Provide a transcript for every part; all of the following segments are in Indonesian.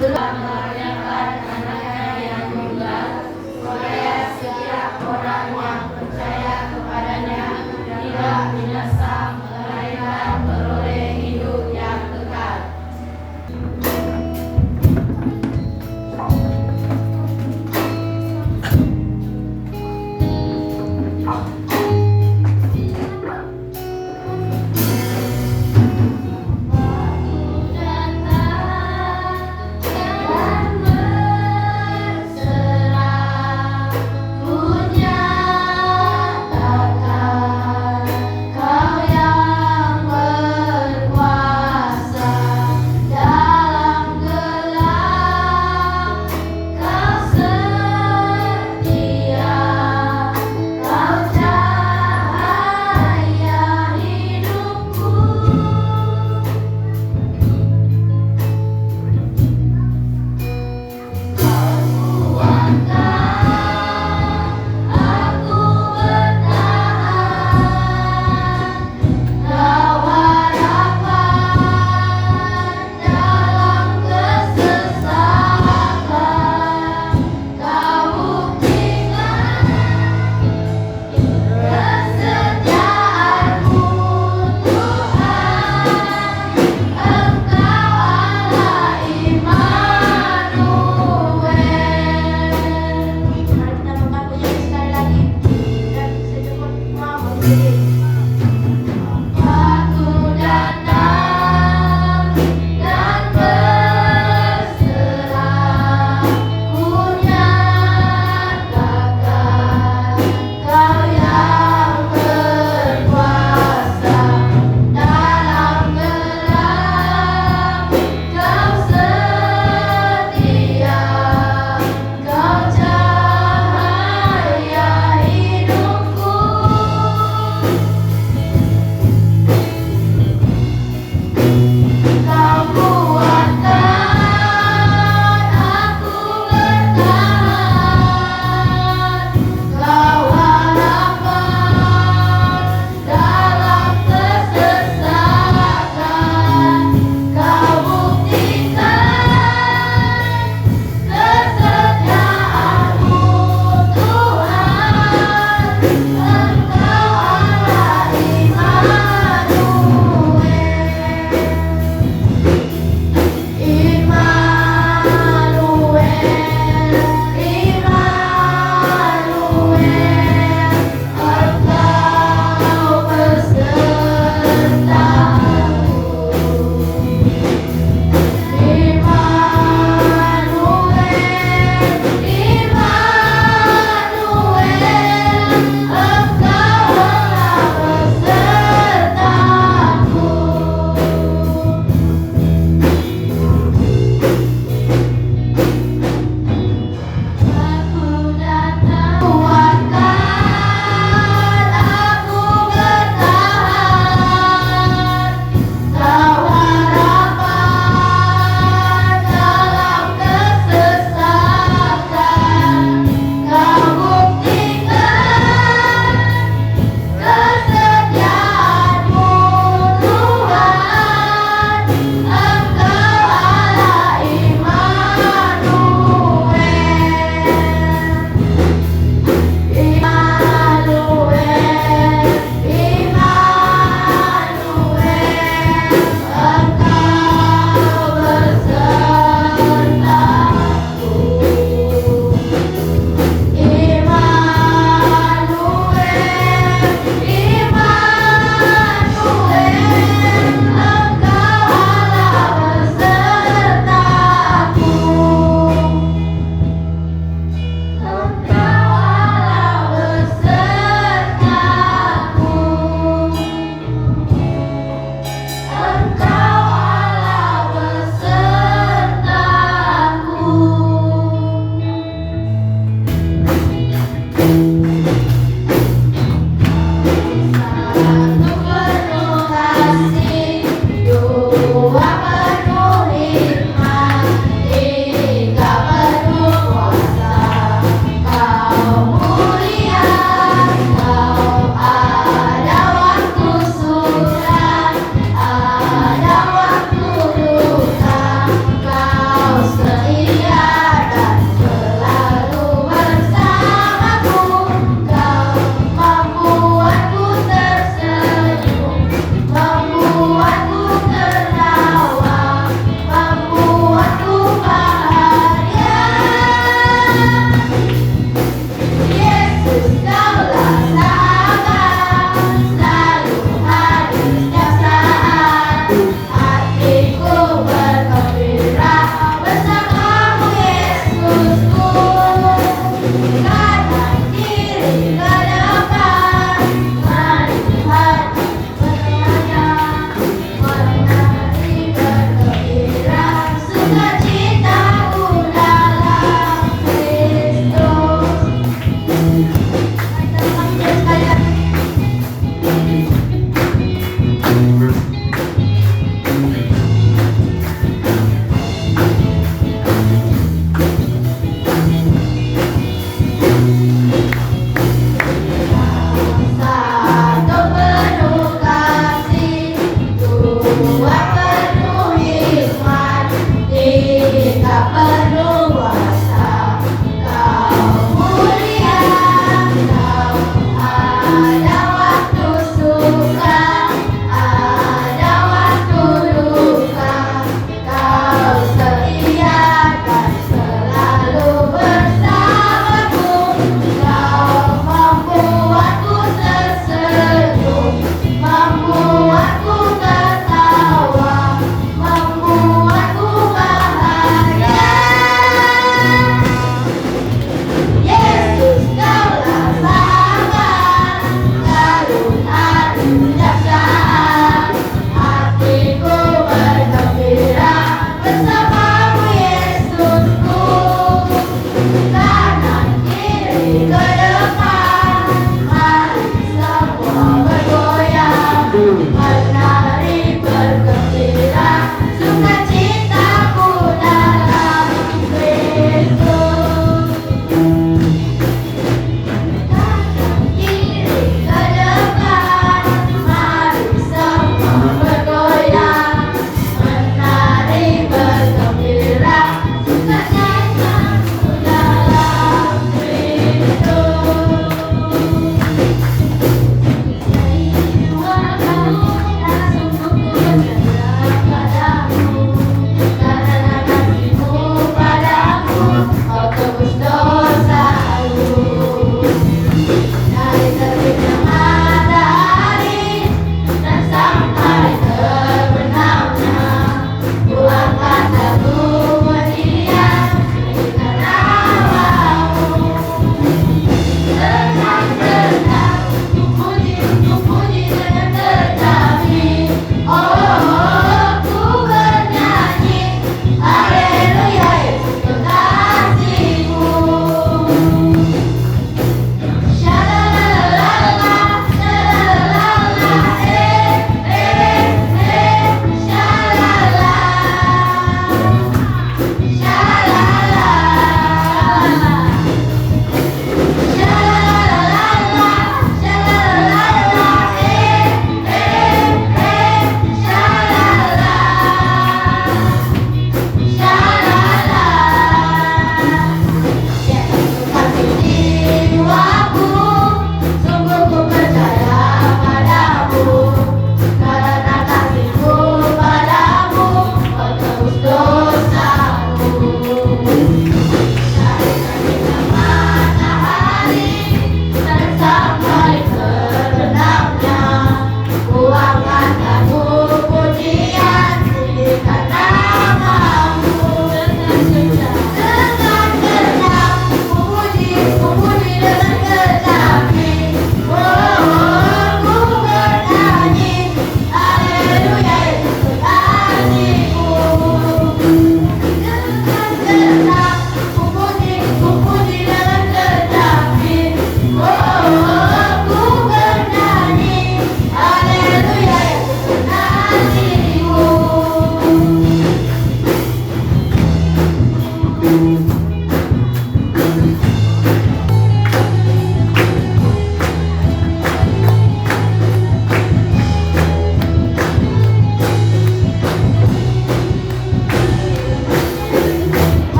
Banyakkan anaknya yang meninggal, supaya setiap orang yang percaya kepadanya tidak binasa, melainkan beroleh hidup yang kekal. Waktu datang dan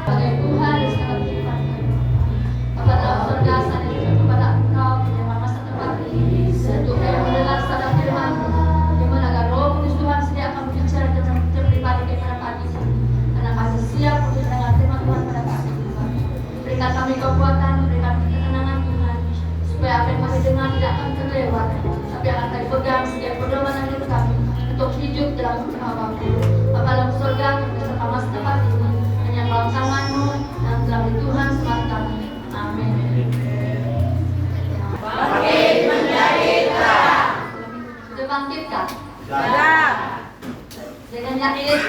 Bagai Tuhan sangat firman kepada surga sana kepada Engkau yang masa tempat ini untuk yang mendengar sabda firman di mana agar Roh Kudus Tuhan sediakan berbicara dalam pribadi kepada pagi ini karena kami siap untuk mendengar firman Tuhan pada pagi ini. Berikan kami kekuatan, berikan ketenangan Tuhan supaya apa yang kami dengar tidak akan terlewat tapi akan kami pegang setiap pedoman hidup kami untuk hidup dalam Bapa-Bapa. Bapa dalam surga beserta masa tempat ini hanya dalam tangan-Mu dan dalam Tuhan semata. Amin. Bangkit menjadi terang. Sudah bangkitkah? Sudah. Dengan yakin.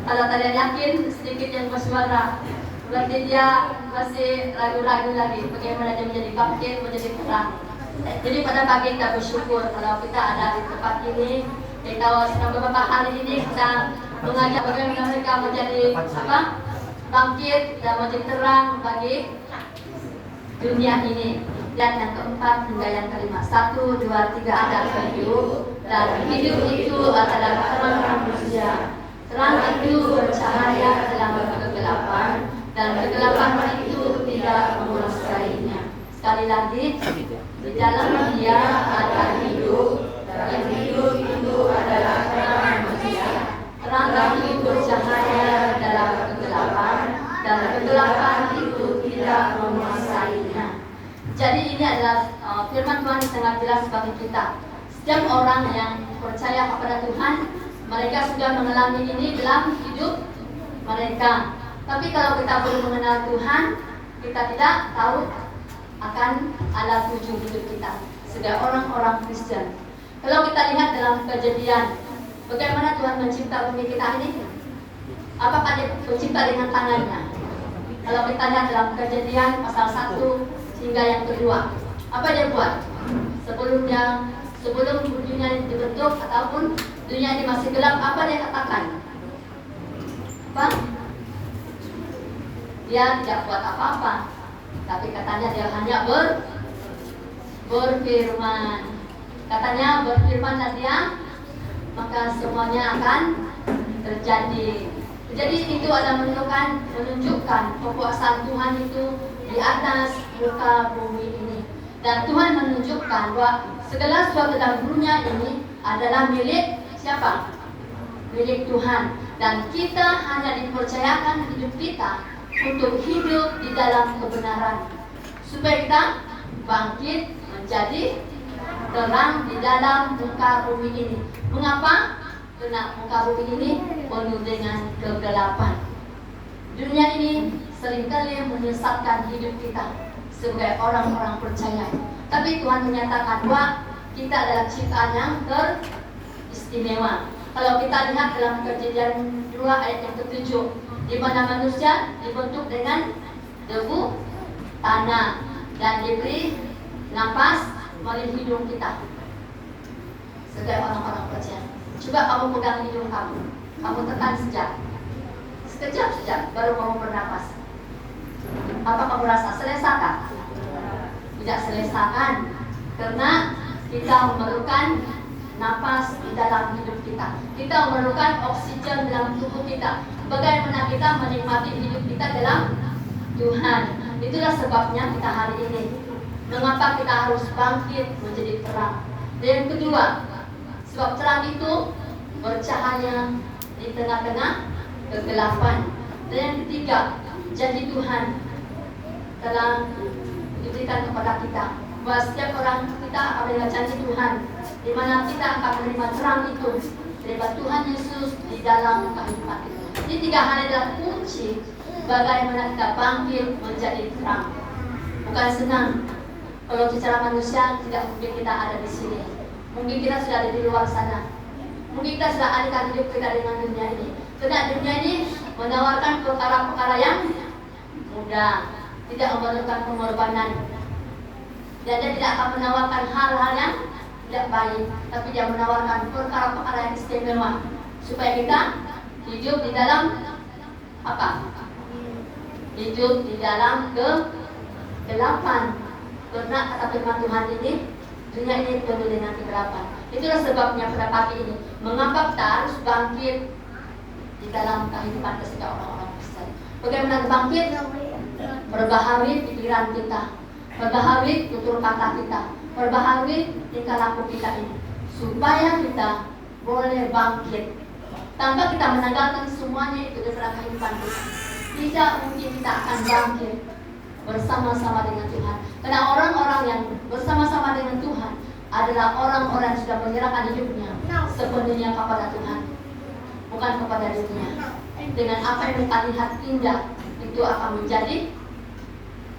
Kalau kalian yakin sedikit yang bersuara, berarti dia masih ragu-ragu lagi bagaimana dia menjadi bangkit, menjadi terang. Jadi pada pagi kita bersyukur kalau kita ada di tempat ini. Kita sedang beberapa hari ini kita mengajak bagaimana mereka menjadi bangkit dan menjadi terang bagi dunia ini. Dan yang keempat hingga yang kelima, 1, 2, 3 ada hidup dan hidup itu adalah terang manusia. Terang itu bercahaya dalam kegelapan dan kegelapan itu tidak menguasainya. Sekali lagi, di dalam dia ada hidup dan hidup itu adalah terang manusia. Terang itu bercahaya dalam kegelapan dan kegelapan itu tidak menguasainya. Jadi ini adalah firman Tuhan yang sangat jelas bagi kita. Setiap orang yang percaya kepada Tuhan, mereka sudah mengalami ini dalam hidup mereka. Tapi kalau kita belum mengenal Tuhan, kita tidak tahu akan ada tujuan hidup kita sebagai orang-orang Kristen. Kalau kita lihat dalam Kejadian, bagaimana Tuhan mencipta bumi kita ini? Apakah dia mencipta dengan tangannya? Kalau kita lihat dalam Kejadian pasal 1 hingga yang kedua, apa dia buat? Sebelum dunia dibentuk ataupun dunia ini masih gelap, apa dia katakan? Apa? Dia tidak buat apa-apa, tapi katanya dia hanya berfirman. Katanya berfirmanlah dia, maka semuanya akan terjadi. Jadi itu ada menunjukkan kekuasaan Tuhan itu di atas muka bumi ini. Dan Tuhan menunjukkan bahwa segala sesuatu dalam dunia ini adalah milik siapa? Milik Tuhan. Dan kita hanya dipercayakan hidup kita untuk hidup di dalam kebenaran, supaya kita bangkit menjadi terang di dalam muka bumi ini. Mengapa? Karena muka bumi ini penuh dengan kegelapan. Dunia ini seringkali menyesatkan hidup kita sebagai orang-orang percaya. Tapi Tuhan menyatakan bahwa kita adalah ciptaan yang teristimewa. Kalau kita lihat dalam Kejadian 2 ayat yang ke-7, di mana manusia dibentuk dengan debu tanah dan diberi nafas melalui hidung kita sebagai orang-orang percaya. Coba kamu pegang hidung kamu tekan sekejap saja baru kamu bernapas. Apa kamu rasa? Selesa kan? Tidak selesa kan? Karena kita memerlukan nafas di dalam hidup kita. Kita memerlukan oksigen dalam tubuh kita. Bagaimana kita menikmati hidup kita dalam Tuhan. Itulah sebabnya kita hari ini, mengapa kita harus bangkit menjadi terang. Dan yang kedua, sebab terang itu bercahaya di tengah-tengah kegelapan. Dan yang ketiga, janji Tuhan telah diberikan kepada kita bahwa setiap orang kita akan menerima janji Tuhan, di mana kita akan menerima terang itu dari Tuhan Yesus di dalam kehidupan kita. Ini 3 hal adalah kunci bagaimana kita bangkit menjadi terang. Bukan senang. Kalau secara manusia tidak mungkin kita ada di sini. Mungkin kita sudah ada di luar sana. Mungkin kita sudah alihkan hidup kita dengan dunia ini. Karena dunia ini menawarkan perkara-perkara yang mudah, tidak memerlukan pengorbanan. Dan dia tidak akan menawarkan hal-hal yang tidak baik, tapi dia menawarkan perkara-perkara yang istimewa supaya kita hidup di dalam apa? Hidup di dalam kegelapan. Karena kata firman Tuhan ini, dunia ini penuh dengan kegelapan. Itulah sebabnya pada pagi ini, mengapa kita harus bangkit di dalam kehidupan setiap orang-orang Kristen. Bagaimana bangkit? Perbaharui pikiran kita, perbaharui tutur kata kita, perbaharui tingkah laku kita ini, supaya kita boleh bangkit tanpa kita menanggalkan semuanya itu daripada kehidupan kita. Tidak mungkin kita akan bangkit bersama-sama dengan Tuhan. Karena orang-orang yang bersama-sama dengan Tuhan adalah orang-orang yang sudah menyerahkan hidupnya sepenuhnya kepada Tuhan, bukan kepada dunia. Dengan apa yang kita lihat indah, itu akan menjadi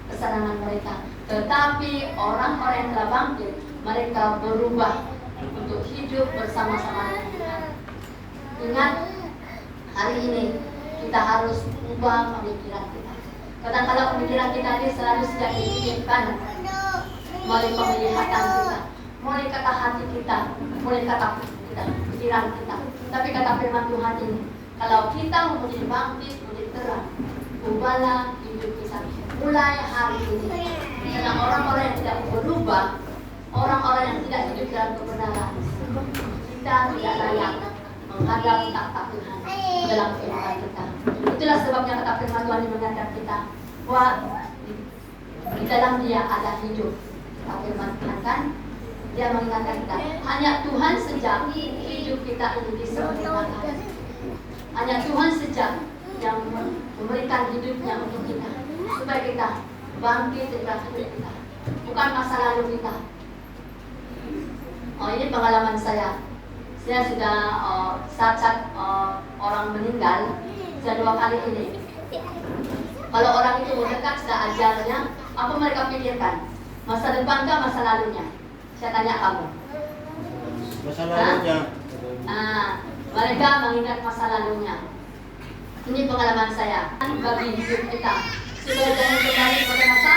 kesenangan mereka. Tetapi orang-orang yang telah bangkit, mereka berubah untuk hidup bersama-sama dengan Tuhan. Ingat, hari ini kita harus ubah pemikiran kita. Kadang-kadang pemikiran kita ini selalu sejak dipikirkan melalui penglihatan kita, melalui kata hati kita, melalui kata kita, pikiran kita. Tapi kata firman Tuhan ini, kalau kita mau menjadi bangkit, menjadi terang, ubahlah hidup kita mulai hari ini. Karena orang-orang yang tidak berubah, orang-orang yang tidak hidup dalam kebenaran, kita tidak layak menghadap takhta Tuhan dalam kehidupan kita. Itulah sebabnya kata firman Tuhan yang mengingatkan kita bahwa di dalam Dia ada hidup. Kata firman Tuhan kan, Dia mengingatkan kita, hanya Tuhan saja hidup kita ini disempurnakan. Hanya Tuhan saja yang memberikan hidupnya untuk kita, supaya kita bangkit dari hidup kita, bukan masa lalu kita. Ini pengalaman saya. Saya sudah saat orang meninggal sudah 2 kali ini. Kalau orang itu mendekat sudah ajalnya, apa mereka pikirkan? Masa depan kah, masa lalunya? Saya tanya kamu. Masa lalunya. Mereka mengingat masa lalunya. Ini pengalaman saya bagi hidup kita, supaya jangan kembali pada masa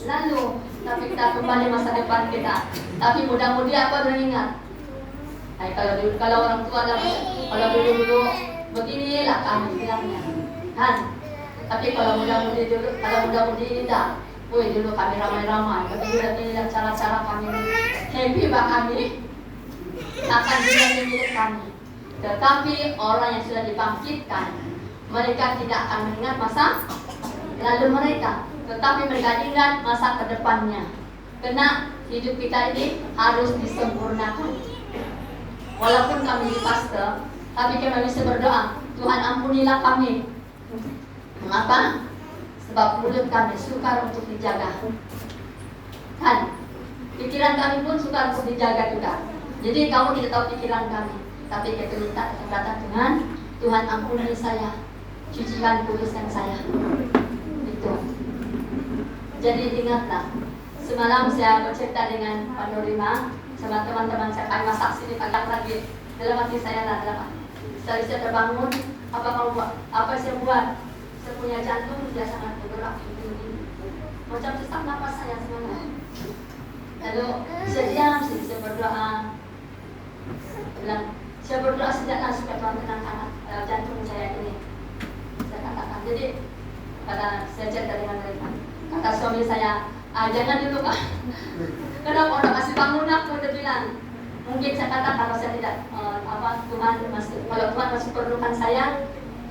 lalu, tapi kita kembali masa depan kita. Tapi mudah-mudahan apa mengingat? Kalau orang tua ada, kalau dulu beginilah kami bilangnya, kan? Tapi kalau mudah-mudi dulu, kalau mudah-mudi tidak, dulu kami ramai-ramai. Tapi bila cara-cara kami happy bah kami, akan juga milik kami. Tetapi orang yang sudah dibangkitkan, mereka tidak akan mengingat masa lalu mereka, tetapi mereka ingat masa kedepannya. Karena hidup kita ini harus disempurnakan. Walaupun kami di pastor, tapi kami bisa berdoa, Tuhan ampunilah kami. Mengapa? Sebab mulut kami sukar untuk dijaga. Kan? Pikiran kami pun sukar untuk dijaga juga. Jadi kamu tidak tahu pikiran kami, tapi kita minta kata Tuhan, Tuhan ampuni saya, cucikan kuduskan saya. Itu. Jadi ingatlah, semalam saya bercerita dengan Pak Norima, sama teman-teman saya, kami masak sini pagi lagi. Dalam hati saya dalam setelah saya terbangun, apa kamu buat? Apa saya buat? Saya punya jantung dia sangat bergerak begini. Macam sesak nafas saya semuanya. Lalu saya diam, saya berdoa. Saya berdoa sejaklah supaya Tuhan tenangkan jantung saya ini. Saya katakan. Jadi kata saya cerita dengan mereka. Kata suami saya, jangan dulu Kak. Kenapa udah kasih bangun aku udah bilang. Mungkin saya kata kalau saya tidak Tuhan masih, kalau Tuhan masih perlukan saya,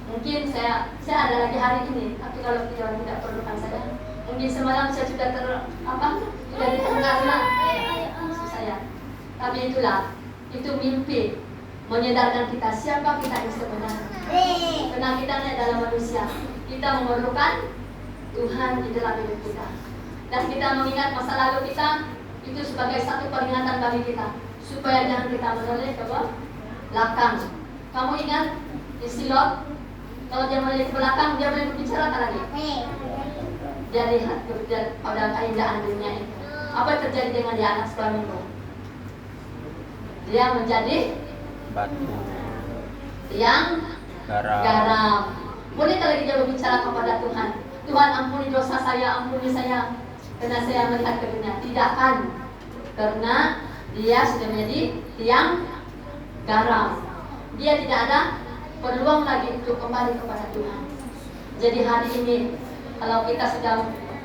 mungkin saya ada lagi hari ini. Tapi kalau Tuhan tidak perlukan saya, mungkin semalam saya sudah sudah ditengahkan maksud saya. Tapi itulah, itu mimpi menyadarkan kita siapa kita yang sebenarnya. Karena kita ini adalah manusia, kita memerlukan Tuhan di dalam hidup kita. Dan kita mengingat masa lalu kita itu sebagai satu peringatan bagi kita, supaya jangan kita menoleh ke belakang. Kamu ingat di Silot, kalau dia menoleh ke belakang, dia boleh berbicara lagi. Dia lihat pada keindahan dunia itu. Apa yang terjadi dengan dia anak suamiku? Dia menjadi batu yang garam. Boleh kalau dia berbicara kepada Tuhan, Tuhan ampuni dosa saya, ampuni saya, karena saya melihat ke dunia. Tidak kan? Karena dia sudah menjadi tiang garam. Dia tidak ada peluang lagi untuk kembali kepada Tuhan. Jadi hari ini, kalau kita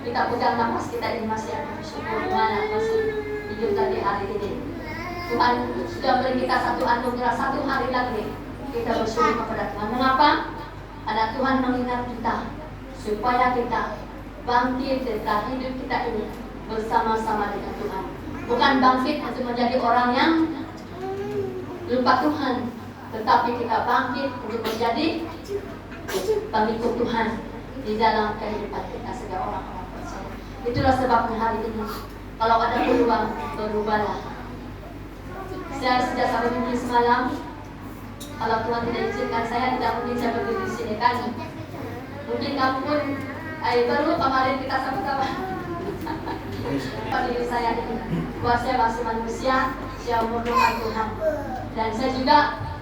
pegang nafas kita ini masih ada bersyukur, mana masih hidup tadi hari ini. Tuhan sudah beri kita satu anugerah, satu hari lagi kita bersyukur kepada Tuhan. Mengapa? Karena Tuhan mengingat kita supaya kita bangkit dari hidup kita ini bersama-sama dengan Tuhan. Bukan bangkit untuk menjadi orang yang lupa Tuhan, tetapi kita bangkit untuk menjadi pengikut Tuhan di dalam kehidupan kita sebagai orang-orang percaya. Itulah sebabnya hari ini kalau ada peluang, berubahlah. Saya sudah sampai minggu semalam. Kalau Tuhan tidak izinkan saya tidak mungkin saya berdiri di sini kan. Mungkin kamu pun baru kemarin kita sama-sama. Pada diri saya ini, bahwa saya masih manusia, saya memerlukan Tuhan. Dan saya juga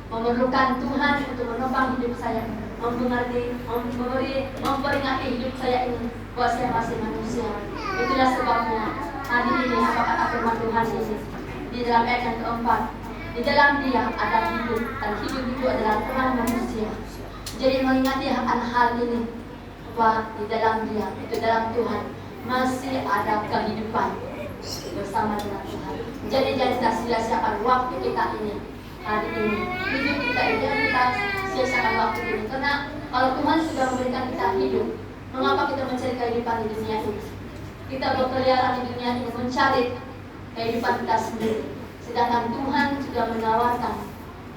memerlukan Tuhan untuk menopang hidup saya, memperingati hidup saya ini, bahwa saya masih manusia. Itulah sebabnya hari ini apa kata firman Tuhan ini di dalam ayat yang keempat. Di dalam Dia ada hidup, dan hidup itu adalah terang manusia. Jadi mengingati akan hal ini, bahwa di dalam Dia, itu dalam Tuhan, masih ada kehidupan bersama dengan Tuhan. Jadi jangan kita sia-siakan waktu kita ini, hari ini. Hidup kita ini, jangan kita sia-siakan waktu ini. Karena kalau Tuhan sudah memberikan kita hidup, mengapa kita mencari kehidupan di dunia ini? Kita berkeliaran di dunia ini mencari kehidupan kita sendiri. Sedangkan Tuhan sudah menawarkan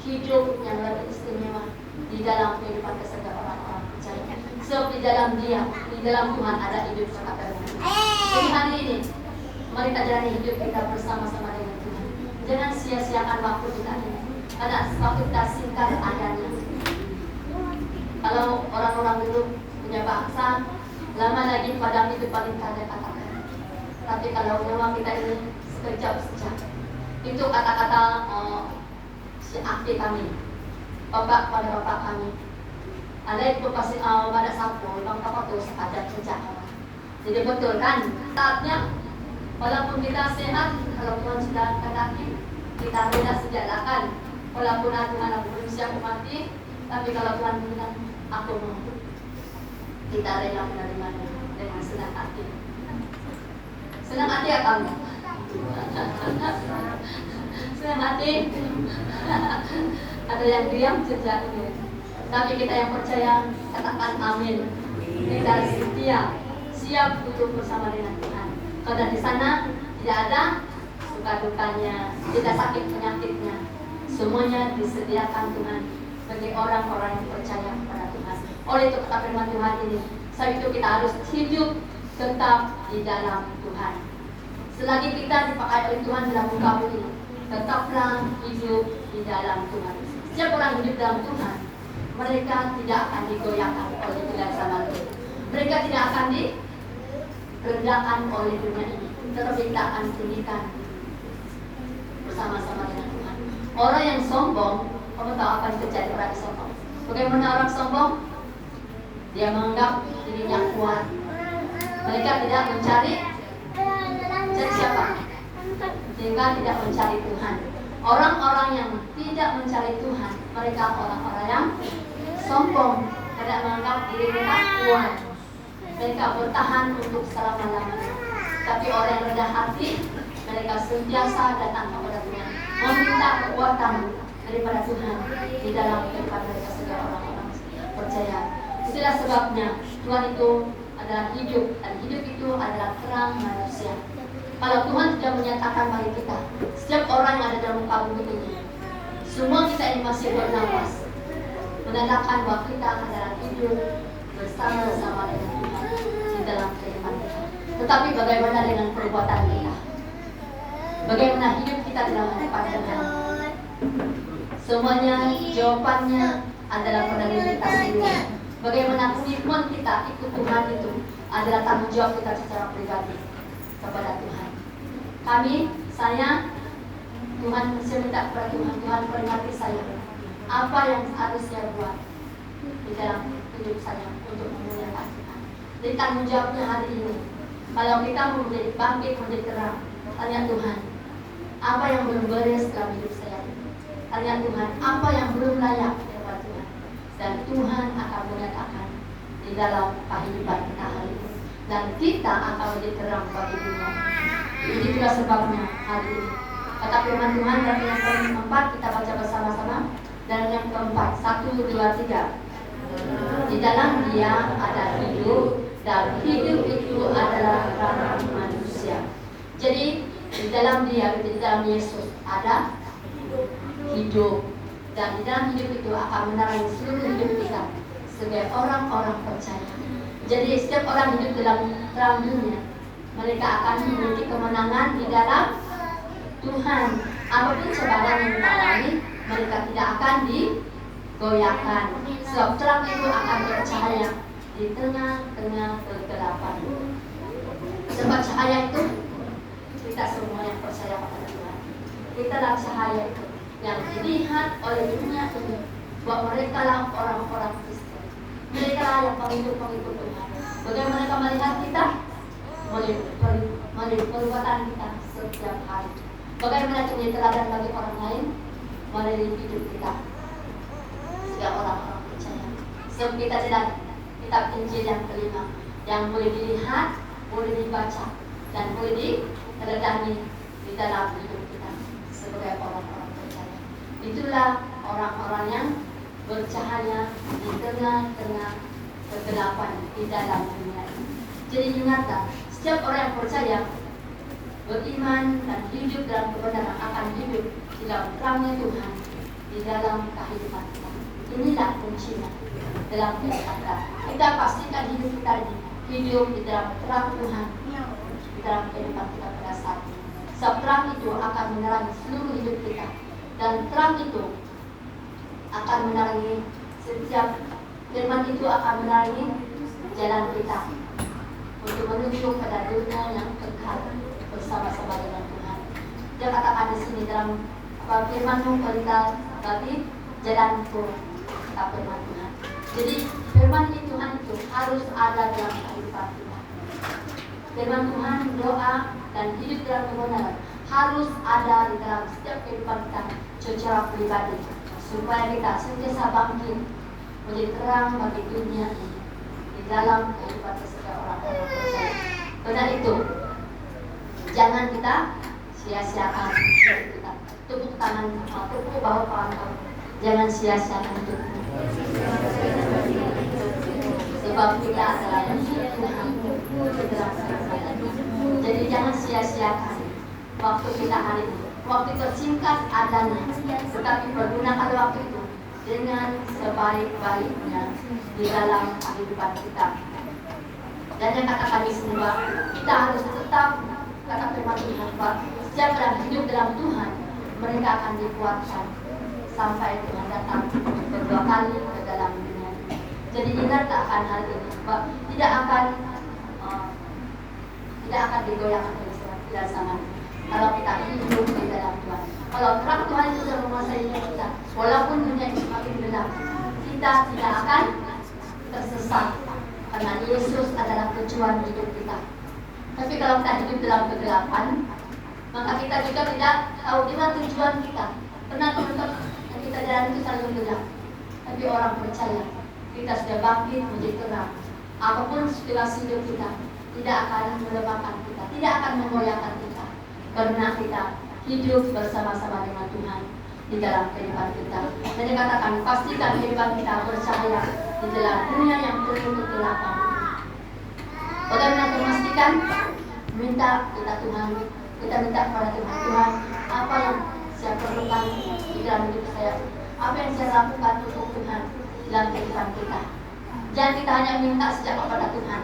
hidup yang lebih istimewa di dalam kehidupan kesehatan orang-orang percaya. Sebab di dalam Dia, di dalam Tuhan ada hidup sekalian. Jadi hari ini, mari kita jalani hidup kita bersama-sama dengan Tuhan. Jangan sia-siakan waktu kita ini, karena waktu kita singkat adanya. Kalau orang-orang dulu punya bahasa, lama lagi padam itu paling kada katakan. Tapi kalau nyawa kita ini sekejap saja. Itu kata-kata si akti kami, bapak pada bapak kami. Ada itu pasti pada sapu, bang bapak tuh sekadar sejak. Jadi betul kan? Saatnya, walaupun kita sehat, kalau Tuhan sudah katakan, kita rela sejalakan. Walaupun Tuhan aku belum siap mati, tapi kalau Tuhan bilang aku mau, kita rela menerimanya dengan senang hati. Senang hati ya kamu? Senang hati. Ada yang diam sejak ini. Tapi kita yang percaya katakan amin. Kita setia, siap untuk bersama dengan Tuhan. Karena di sana tidak ada suka dukanya, tidak sakit penyakitnya. Semuanya disediakan Tuhan bagi orang-orang yang percaya kepada Tuhan. Oleh itu kata firman Tuhan ini, sebab itu kita harus hidup tetap di dalam Tuhan. Selagi kita dipakai oleh Tuhan dalam muka bumi, tetaplah hidup di dalam Tuhan. Setiap orang hidup dalam Tuhan, mereka tidak akan digoyahkan oleh dunia zaman ini. Mereka tidak akan direndahkan oleh dunia ini, tetapi kita akan tinggikan bersama-sama dengan Tuhan. Orang yang sombong, kamu tahu apa yang terjadi orang yang sombong? Bagaimana orang sombong? Dia menganggap dirinya kuat. Mereka tidak mencari siapa? Sehingga tidak mencari Tuhan. Orang-orang yang tidak mencari Tuhan, mereka orang-orang yang sombong, tidak menganggap diri mereka kuat. Mereka bertahan untuk selama-lamanya. Tapi orang yang rendah hati, mereka sentiasa datang kepada Tuhan, meminta kekuatan daripada Tuhan di dalam kehidupan mereka sebagai orang-orang percaya. Itulah sebabnya Tuhan itu adalah hidup, dan hidup itu adalah terang manusia. Kalau Tuhan sudah menyatakan bagi kita, setiap orang yang ada dalam muka bumi ini, semua kita ini masih bernapas, menandakan bahwa kita adalah hidup bersama-sama dengan Tuhan di dalam kehidupan kita. Tetapi bagaimana dengan perbuatan kita? Bagaimana hidup kita dalam hadapan Tuhan? Semuanya jawabannya adalah pada diri kita sendiri. Bagaimana komitmen kita ikut Tuhan itu adalah tanggung jawab kita secara pribadi kepada Tuhan. Saya, Tuhan, saya minta kepada Tuhan peringati saya. Apa yang harus saya buat di dalam hidup saya untuk memuliakan Tuhan. Jadi tanggung jawabnya hari ini. Kalau kita mau menjadi bangkit, menjadi terang, tanya Tuhan, apa yang belum beres dalam hidup saya? Tanya Tuhan, apa yang belum layak kepada Tuhan? Dan Tuhan akan menyatakan di dalam kehidupan kita hari ini. Dan kita akan menjadi terang bagi dunia. Jadi itulah sebabnya hari ini Kata firman Tuhan dan yang keempat kita baca bersama-sama. Dan yang keempat, 1, 2, 3. Di dalam Dia ada hidup, dan hidup itu adalah terang manusia. Jadi di dalam Dia, di dalam Yesus ada hidup, dan di dalam hidup itu akan menerangi seluruh hidup kita sebagai orang-orang percaya. Jadi setiap orang hidup dalam terang dunia, mereka akan memiliki kemenangan di dalam Tuhan. Apapun cobaan yang kita alami, mereka tidak akan digoyahkan. Sebab terang itu akan bercahaya di tengah-tengah kegelapan. Sebab cahaya itu kita semua yang percaya kepada Tuhan. Kita lah cahaya itu yang dilihat oleh dunia ini, bahwa mereka lah orang-orang Kristen. Mereka lah yang pengikut-pengikut Tuhan. Bagaimana mereka melihat kita? Melalui perbuatan kita setiap hari. Bagaimana menjadi teladan bagi orang lain? Melalui hidup kita sebagai orang-orang percaya. Sebab kita tidak kitab Injil yang kelima yang boleh dilihat, boleh dibaca, dan boleh diteladani di dalam hidup kita sebagai orang-orang percaya. Itulah orang-orang yang bercahaya di tengah-tengah kegelapan di dalam dunia ini. Jadi ingatlah, setiap orang yang percaya, beriman dan hidup dalam kebenaran akan hidup di dalam terangnya Tuhan di dalam kehidupan kita. Inilah kuncinya dalam kehidupan kita. Kita pastikan hidup kita ini hidup di dalam terang Tuhan di dalam kehidupan kita pada saat ini. Sebab terang itu akan menerangi seluruh hidup kita, dan terang itu akan menerangi setiap firman itu akan menerangi jalan kita untuk menuju pada dunia yang kekal bersama-sama dengan Tuhan. Dia katakan di sini dalam firman-Mu perintah bagi jalanku, kata firman Tuhan. Jadi firman Tuhan itu harus ada dalam kehidupan kita. Firman Tuhan, doa dan hidup dalam kebenaran harus ada di dalam setiap kehidupan kita secara pribadi, supaya kita sentiasa bangkit menjadi terang bagi dunia ini di dalam kehidupan setiap orang-orang percaya. Karena itu jangan kita sia-siakan kita. Tepuk tangan, tepuk bahu kawan-kawan. Jangan sia-siakan itu. Sebab kita adalah yang Tuhan. Jadi jangan sia-siakan waktu kita hari ini. Waktu tersingkat adanya, tetapi pergunakan waktu itu dengan sebaik-baiknya di dalam kehidupan kita. Dan yang katakan di sini, kita harus tetap, kata firman Tuhan, setiap orang hidup dalam Tuhan, mereka akan dikuatkan sampai Tuhan datang kedua kali ke dalam dunia. Jadi ingatlah akan hal ini, tidak akan digoyahkan oleh tidak sama. Kalau kita hidup di dalam Tuhan, kalau terang Tuhan itu sudah menguasai kita, walaupun dunia ini semakin gelap, kita tidak akan tersesat, karena Yesus adalah tujuan hidup kita. Tapi kalau kita hidup dalam kegelapan, maka kita juga tidak tahu di mana tujuan kita. Pernah teman-teman yang kita jalan itu selalu gelap, tapi orang percaya kita sudah bangkit menjadi terang. Apapun situasi hidup kita tidak akan melemahkan kita, tidak akan menggoyahkan kita, karena kita hidup bersama-sama dengan Tuhan di dalam kehidupan kita. Dan dikatakan pastikan kehidupan kita bercahaya di dalam dunia yang penuh kegelapan. Bagaimana memastikan? Minta kita Tuhan, kita minta kepada Tuhan, Tuhan, apa yang saya perlukan di dalam hidup saya, apa yang saya lakukan untuk Tuhan dalam kehidupan kita. Jangan kita hanya minta sejak kepada Tuhan,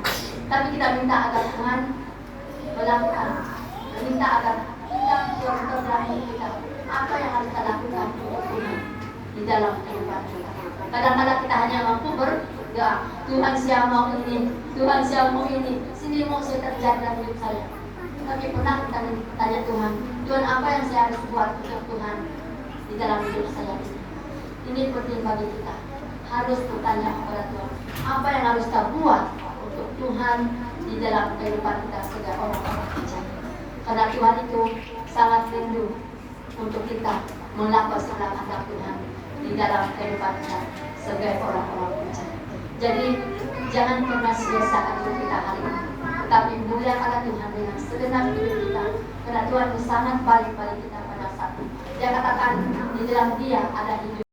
tapi kita minta agar Tuhan melakukan, minta agar kita dalam kita apa yang harus kita lakukan untuk Tuhan di dalam kehidupan kita. Kadang-kadang kita hanya mampu berdoa, Tuhan saya mau ini, Tuhan saya mau ini, sini mau saya terjadi dalam hidup saya. Tapi pernah kita tanya Tuhan, Tuhan apa yang saya harus buat untuk Tuhan di dalam hidup saya ini? Ini penting bagi kita, harus bertanya kepada Tuhan, apa yang harus kita buat untuk Tuhan di dalam kehidupan kita sebagai orang-orang percaya. Karena Tuhan itu sangat rindu untuk kita melakukan segala kehendak Tuhan di dalam kehidupan kita sebagai orang-orang percaya. Jadi jangan pernah sia-siakan hidup kita hari ini, tetapi muliakanlah Tuhan dengan segenap hidup kita, karena Tuhan itu sangat baik bagi kita pada dia katakan di dalam dia ada hidup.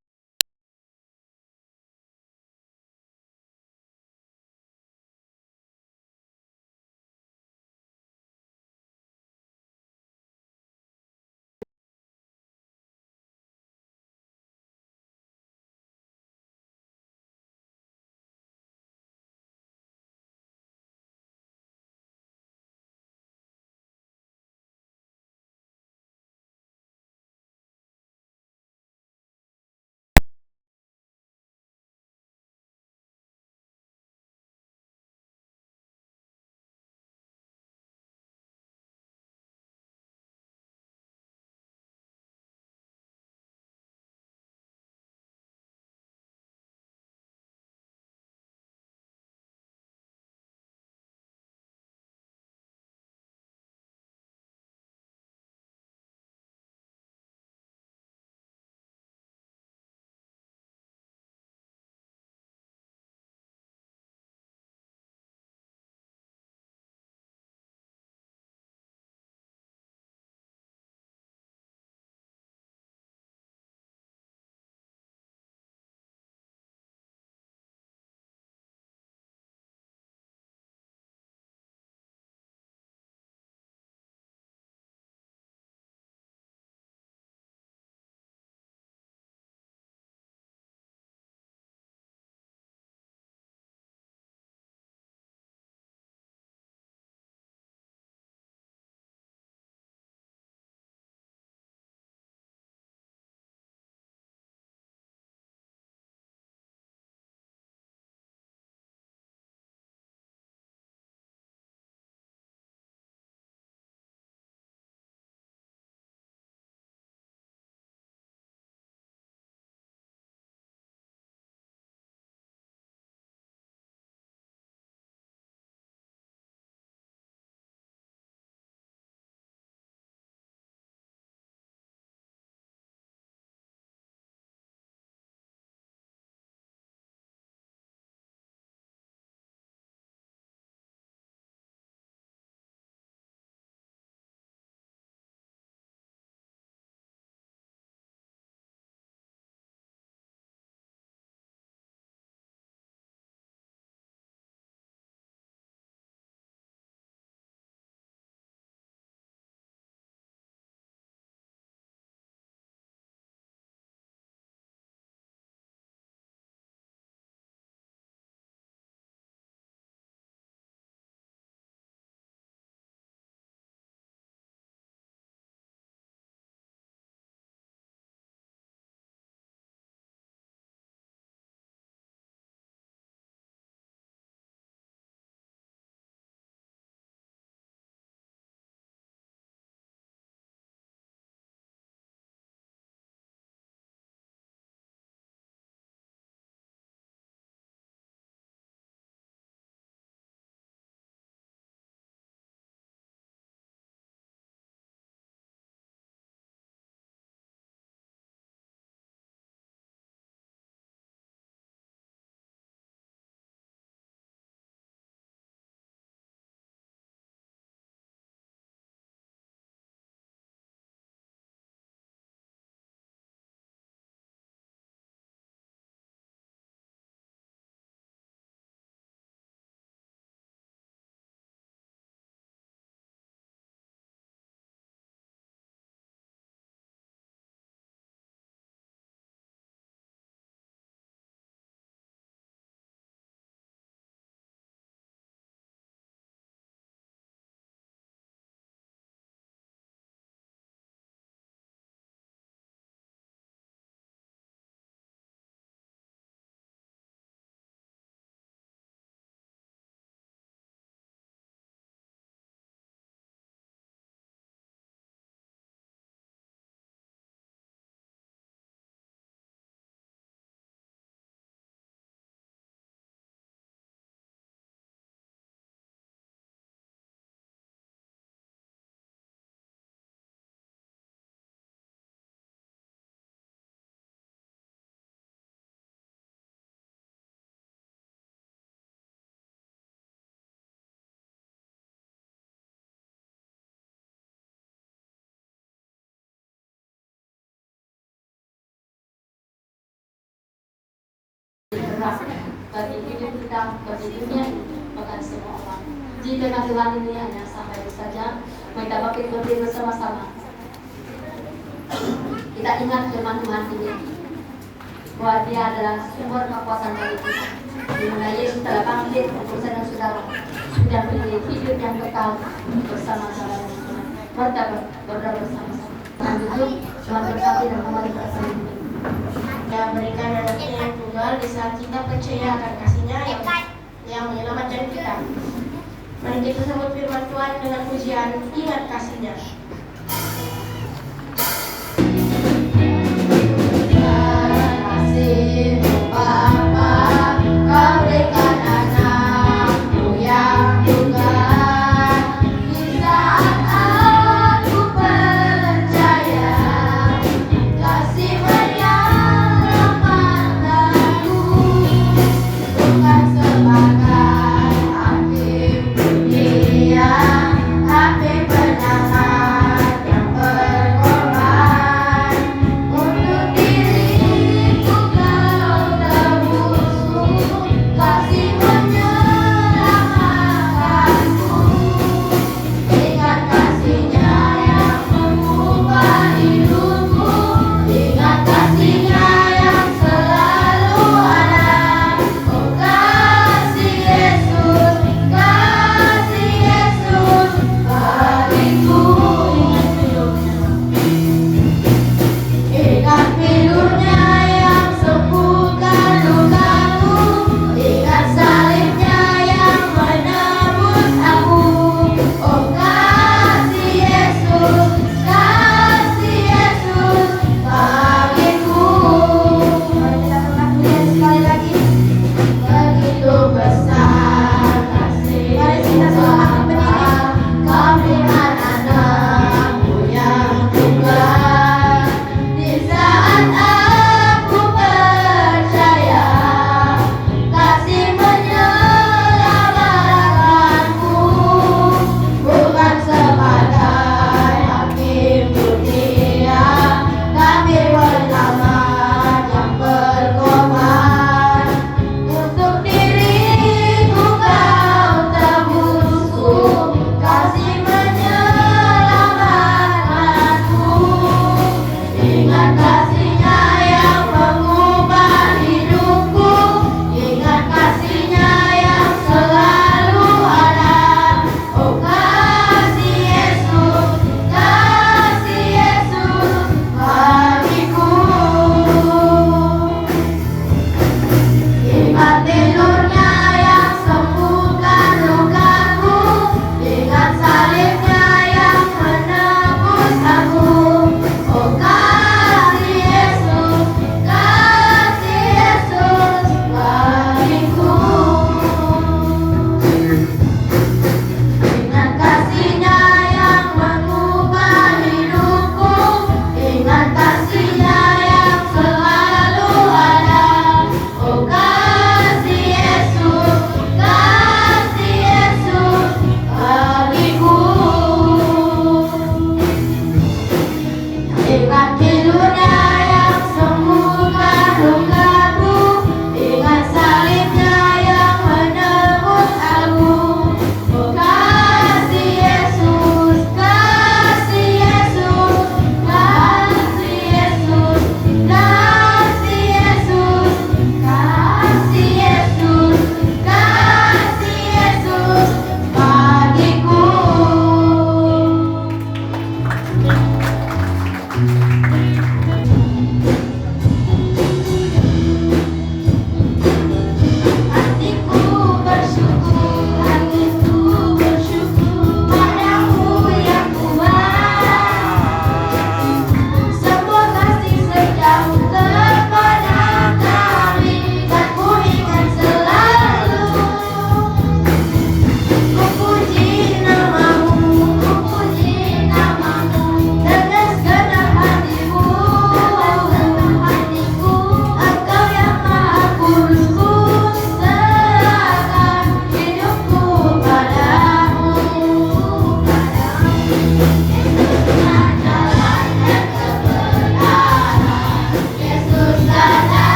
Terang bagi hidup kita, bagi dunia, bahkan semua orang. Jika firman Tuhan ini hanya sampai itu saja, kita berdiri bersama-sama. Kita ingat firman Tuhan ini, bahwa Dia adalah sumber kekuatan bagi kita. Di mana Yesus telah bangkit untuk saudara-saudara, sudah memiliki hidup yang kekal bersama-sama dengan Tuhan. Berdoa bersama-sama. Tuhan duduk, Tuhan berkati dan kembali bersama. Dia berikan anaknya yang tunggal di saat kita percaya akan kasih-Nya yang menyelamatkan kita. Mari kita sambut firman Tuhan dengan pujian ingat kasih-Nya. Tapi pernah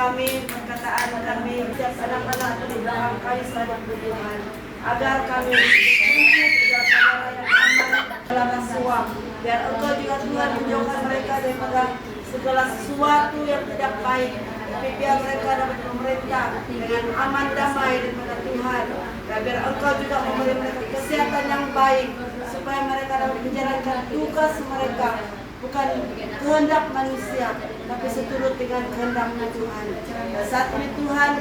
kami, perkataan kami, setiap anak-anak di belakang kami selalu Tuhan, agar kami hidup dalam negara yang aman dalam rasuah. Biar Engkau juga Tuhan menjauhkan mereka daripada segala sesuatu yang tidak baik. Tapi biar mereka dapat memerintah dengan aman damai daripada Tuhan. Dan biar Engkau juga memberi mereka kesehatan yang baik, supaya mereka dapat menjalankan tugas mereka, bukan kehendak manusia, tapi seturut dengan kehendak Tuhan. Dan saat ini Tuhan,